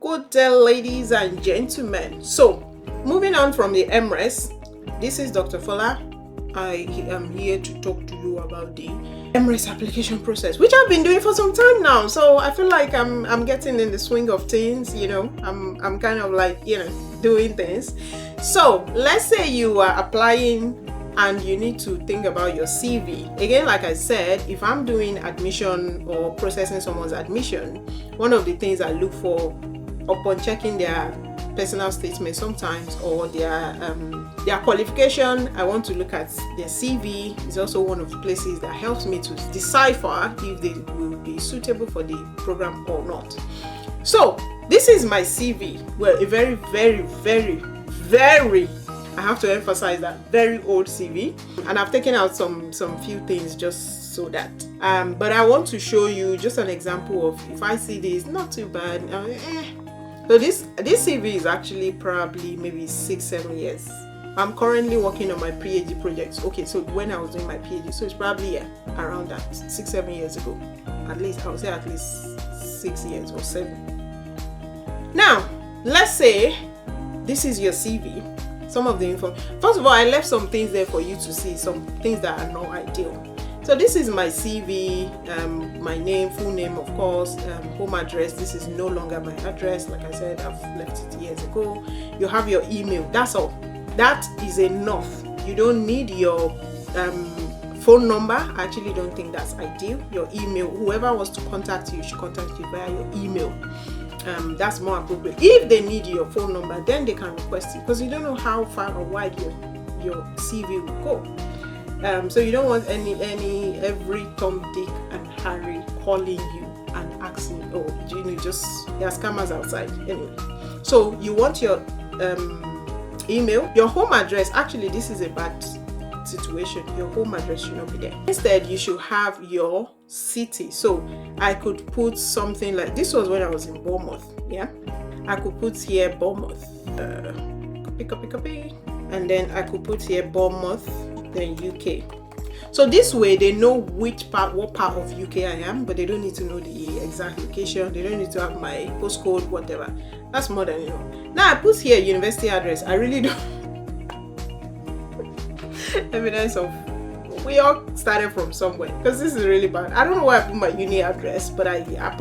Good day, ladies and gentlemen. So, moving on from the MRes, this is Dr. Fola. I am here to talk to you about the MRes application process, which I've been doing for some time now. So I feel like I'm getting in the swing of things. I'm kind of like doing things. So let's say you are applying and you need to think about your CV. Again, like I said, if I'm doing admission or processing someone's admission, one of the things I look for upon checking their personal statement sometimes or their qualification, I want to look at their CV. It's also one of the places that helps me to decipher if they will be suitable for the program or not. So this is my CV. Well, a very, very, very, very, I have to emphasize that, very old CV, and I've taken out some few things just so that but I want to show you just an example of, if I see this, not too bad. So this CV is actually probably maybe 6-7 years. I'm currently working on my PhD project. Okay, so when I was doing my PhD, so it's probably around that 6-7 years ago. At least I would say at least 6 years or 7. Now, let's say this is your CV. Some of the info. First of all, I left some things there for you to see, some things that are not ideal. So this is my CV, my name, full name, of course, home address. This is no longer my address. Like I said, I've left it years ago. You have your email. That's all. That is enough. You don't need your phone number. I actually don't think that's ideal. Your email, whoever wants to contact you should contact you via your email. That's more appropriate. If they need your phone number, then they can request it, because you don't know how far or wide your CV will go. So you don't want every Tom, Dick, and Harry calling you and asking, just there are scammers outside. Anyway, so you want your email, your home address. Actually, this is a bad situation. Your home address should not be there. Instead, you should have your city. So I could put something like this. Was when I was in Bournemouth. Yeah, I could put here Bournemouth. Copy, and then I could put here Bournemouth, then UK. So this way they know what part of UK I am, but they don't need to know the exact location. They don't need to have my postcode, whatever. That's more than enough. Now I put here university address. I really don't evidence of we all started from somewhere, because this is really bad. I don't know why I put my uni address, but I did. I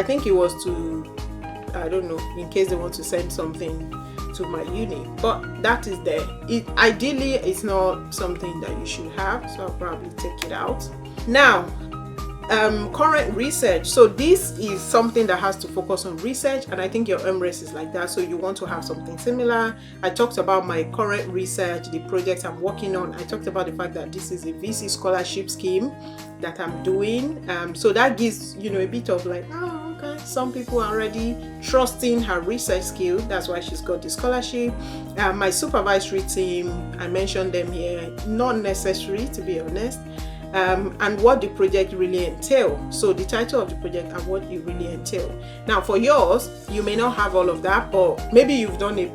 think it was to, I don't know, in case they want to send something to my uni, but that is there. Ideally, it's not something that you should have, so I'll probably take it out. Now, current research. So this is something that has to focus on research, and I think your MRes is like that, so you want to have something similar. I talked about my current research, the project I'm working on. I talked about the fact that this is a VC scholarship scheme that I'm doing, so that gives a bit of like, okay, some people are already trusting her research skill. That's why she's got the scholarship. My supervisory team, I mentioned them here, not necessary to be honest. And what the project really entails. So the title of the project and what it really entails. Now for yours, you may not have all of that, but maybe you've done a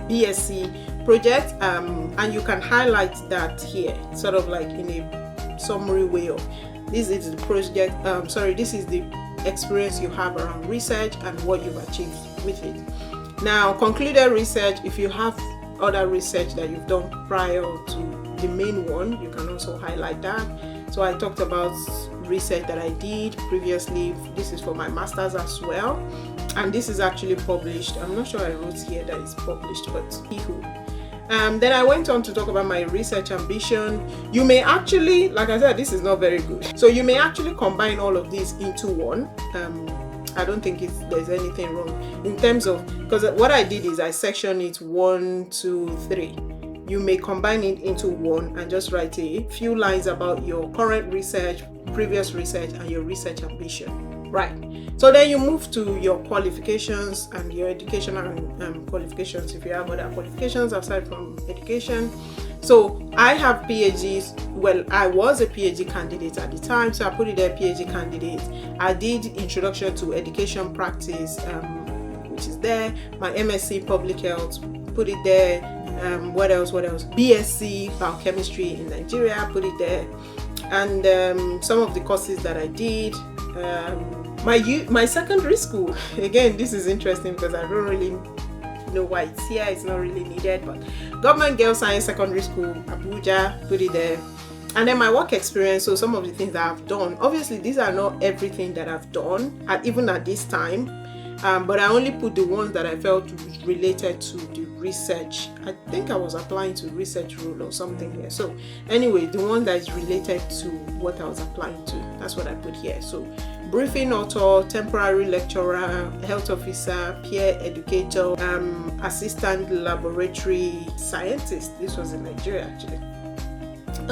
BSc project, and you can highlight that here, sort of like in a summary way of, this is the project, this is the experience you have around research and what you've achieved with it. Now, concluded research, if you have other research that you've done prior to the main one, you can also highlight that. So I talked about research that I did previously. This is for my master's as well, and this is actually published. I'm not sure I wrote here that it's published, but then I went on to talk about my research ambition. You may actually, like I said, this is not very good. So you may actually combine all of these into one. I don't think there's anything wrong in terms of, because what I did is I sectioned it 1, 2, 3. You may combine it into one and just write a few lines about your current research, previous research, and your research ambition. Right. So then you move to your qualifications and your educational qualifications, if you have other qualifications aside from education. So I have PhDs. Well, I was a PhD candidate at the time, so I put it there, PhD candidate. I did Introduction to Education Practice, which is there. My MSc Public Health, put it there. What else? BSc Biochemistry in Nigeria, put it there. And some of the courses that I did, My secondary school, again, this is interesting because I don't really know why it's here. It's not really needed, but Government Girls Science Secondary School, Abuja, put it there. And then my work experience, so some of the things that I've done, obviously these are not everything that I've done, even at this time, but I only put the ones that I felt related to the research. I think I was applying to research role or something here. So anyway, the one that is related to what I was applying to, that's what I put here. So briefing author, temporary lecturer, health officer, peer educator, assistant laboratory scientist. This was in Nigeria actually.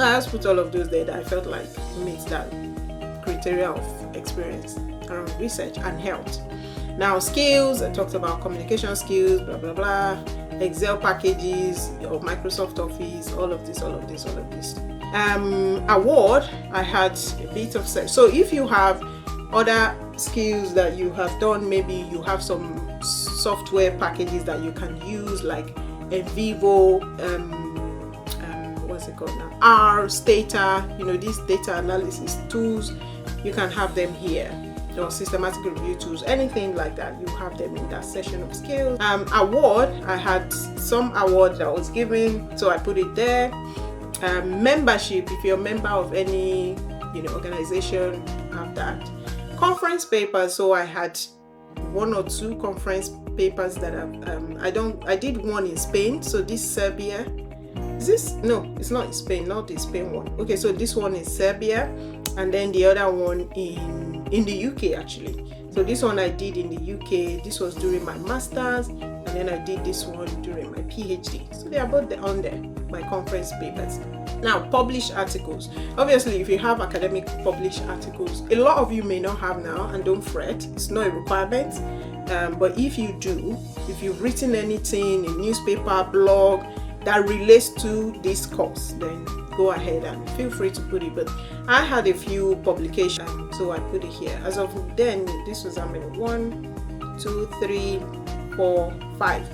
I just put all of those there that I felt like meets that criteria of experience around research and health. Now skills, I talked about communication skills, blah blah blah, Excel packages or Microsoft Office, all of this. Award, I had a bit of search. So if you have other skills that you have done, maybe you have some software packages that you can use like Vivo, what's it called now? R, Stata, these data analysis tools, you can have them here. Or systematic review tools, anything like that, you have them in that section of skills. Award, I had some award that was given, so I put it there. Membership, if you're a member of any organization, have that. Conference papers, so I had 1 or 2 conference papers that I did one in Spain. So this Serbia, no, it's not in Spain, not the Spain one. Okay, so this one is Serbia, and then the other one in the UK actually. So this one I did in the UK. This was during my master's, and then I did this one during my PhD. So they are both on there, my conference papers. Now, published articles. Obviously, if you have academic published articles, a lot of you may not have now, and don't fret, it's not a requirement. But if you do, if you've written anything in newspaper, blog that relates to this course, then go ahead and feel free to put it. But I had a few publications, so I put it here. As of then, this was 1, 2, 3, 4, 5.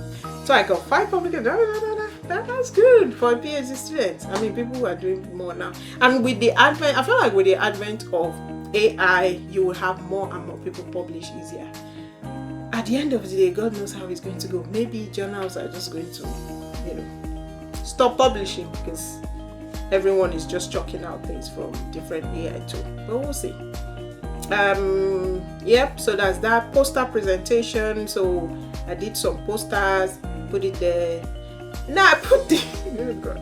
So I got 5 publications. That's good for a PhD student. I mean, people who are doing more now. And with the advent, I feel like with the advent of AI, you will have more and more people publish easier. At the end of the day, God knows how it's going to go. Maybe journals are just going to, stop publishing because everyone is just chalking out things from different AI tools. But we'll see. Yep, so that's that. Poster presentation. So I did some posters, put it there. Now I put this, oh God,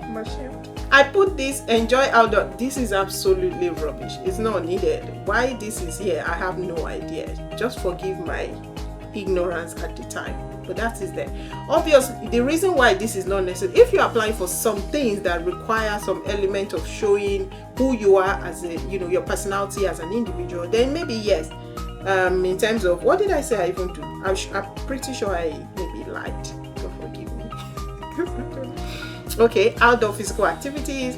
I'm ashamed. I put this enjoy outdoor. This is absolutely rubbish. It's not needed. Why this is here, I have no idea. Just forgive my ignorance at the time. But that is there. Obviously, the reason why this is not necessary, if you're applying for some things that require some element of showing who you are as a, your personality as an individual, then maybe yes. In terms of, what did I say I even do? I'm pretty sure I maybe lied. God forgive me. Okay, outdoor physical activities.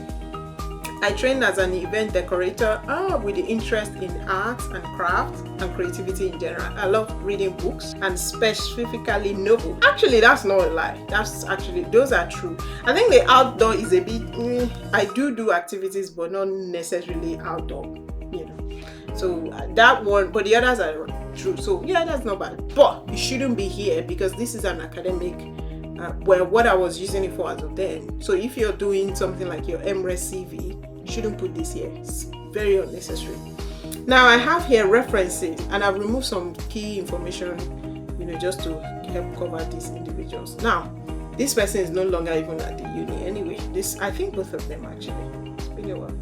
I trained as an event decorator with the interest in arts and crafts and creativity in general. I love reading books and specifically novels. Actually, that's not a lie. That's actually, those are true. I think the outdoor is a bit, I do activities, but not necessarily outdoor, So that one, but the others are true. So yeah, that's not bad. But you shouldn't be here because this is an academic, what I was using it for as of then. So if you're doing something like your MRes CV, you shouldn't put this here. It's very unnecessary. Now I have here references, and I've removed some key information, just to help cover these individuals. Now, this person is no longer even at the uni anyway. I think both of them actually. It's been a while.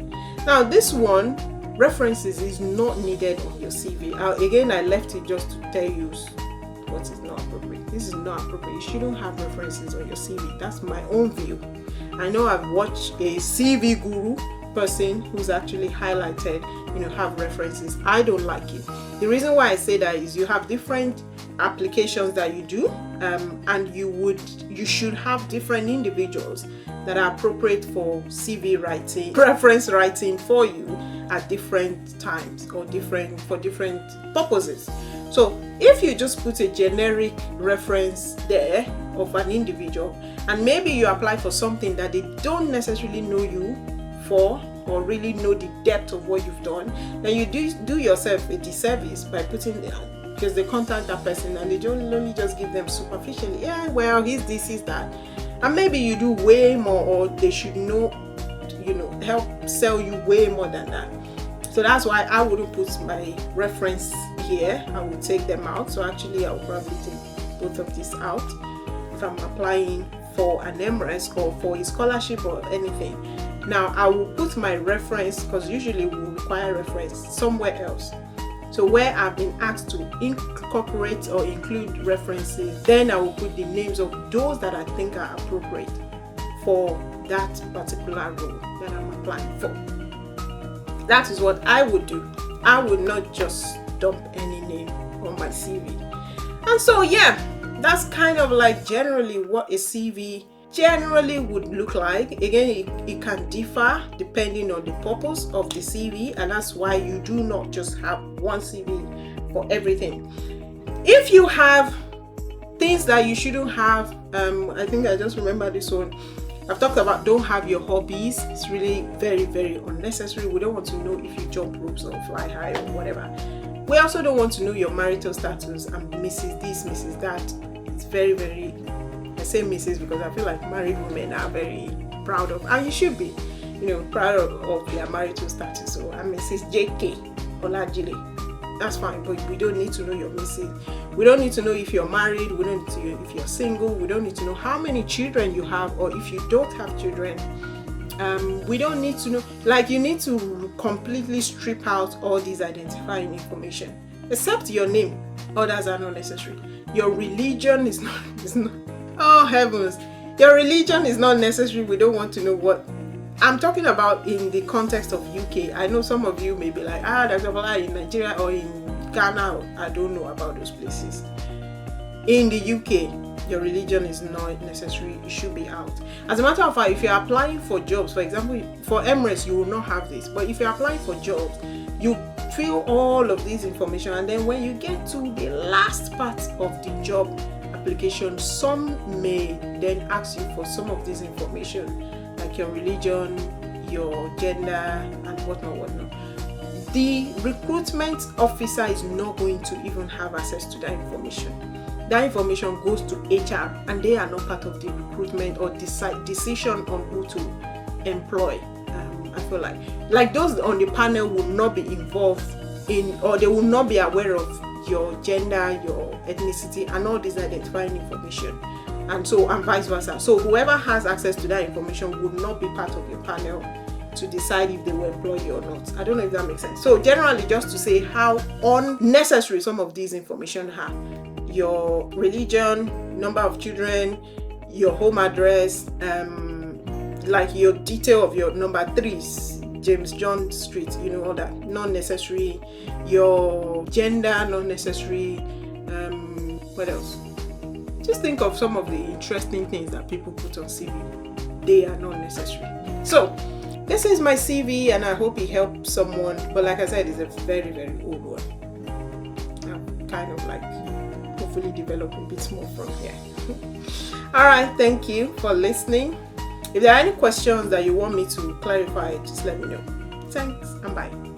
Now this one, references is not needed on your CV. Again, I left it just to tell you what is not appropriate. This is not appropriate. You shouldn't have references on your CV. That's my own view. I know I've watched a CV guru person who's actually highlighted, have references. I don't like it. The reason why I say that is you have different applications that you do, and you should have different individuals that are appropriate for CV writing, preference writing for you at different times or for different purposes. So if you just put a generic reference there of an individual, and maybe you apply for something that they don't necessarily know you for, or really know the depth of what you've done, then you do yourself a disservice by putting because they contact that person and they don't only just give them superficially, yeah, well, he's this, he's that, and maybe you do way more, or they should know, help sell you way more than that. So that's why I wouldn't put my reference here. I would take them out. So actually I will probably take both of these out if I'm applying for an MRes or for a scholarship or anything. Now I will put my reference, because usually we will require reference somewhere else. So where I've been asked to incorporate or include references, then I will put the names of those that I think are appropriate for that particular role that I'm applying for. That is what I would do. I would not just dump any name on my CV. And so yeah, that's kind of like generally what a CV generally would look like. Again, it can differ depending on the purpose of the CV, and that's why you do not just have one CV for everything. If you have things that you shouldn't have, I think I just remember this one. I've talked about don't have your hobbies. It's really very, very unnecessary. We don't want to know if you jump ropes or fly high or whatever. We also don't want to know your marital status and Mrs. this, Mrs. that. It's very, very, I say Mrs. because I feel like married women are very proud of, and you should be, proud of their marital status. So I'm Mrs. JK Olajile. That's fine, but we don't need to know your Mrs. We don't need to know if you're married. We don't need to know if you're single. We don't need to know how many children you have, or if you don't have children. We don't need to know. Like, you need to completely strip out all these identifying information, except your name. Others are not necessary. Your religion is not. Oh heavens! Your religion is not necessary. We don't want to know what. I'm talking about in the context of UK. I know some of you may be like, Dr. Fola, in Nigeria or in Ghana, I don't know about those places. In the UK, your religion is not necessary. It should be out. As a matter of fact, if you're applying for jobs, for example, for MRes, you will not have this. But if you're applying for jobs, you fill all of this information, and then when you get to the last part of the job application, some may then ask you for some of this information, like your religion, your gender, and whatnot. The recruitment officer is not going to even have access to that information. That information goes to HR, and they are not part of the recruitment or decision on who to employ. I feel like those on the panel will not be involved in, or they will not be aware of your gender, your ethnicity, and all this identifying information. And vice versa. So whoever has access to that information would not be part of your panel to decide if they will employ you or not. I don't know if that makes sense. So generally, just to say how unnecessary some of these information are: your religion, number of children, your home address, like your detail of your number 3, James John Street, all that, not necessary. Your gender, not necessary. What else? Just think of some of the interesting things that people put on CV. They are not necessary. So this is my CV, and I hope it helps someone. But like I said, it's a very, very old one. I'm kind of like hopefully develop a bit more from here. All right, thank you for listening. If there are any questions that you want me to clarify, just let me know. Thanks, and bye.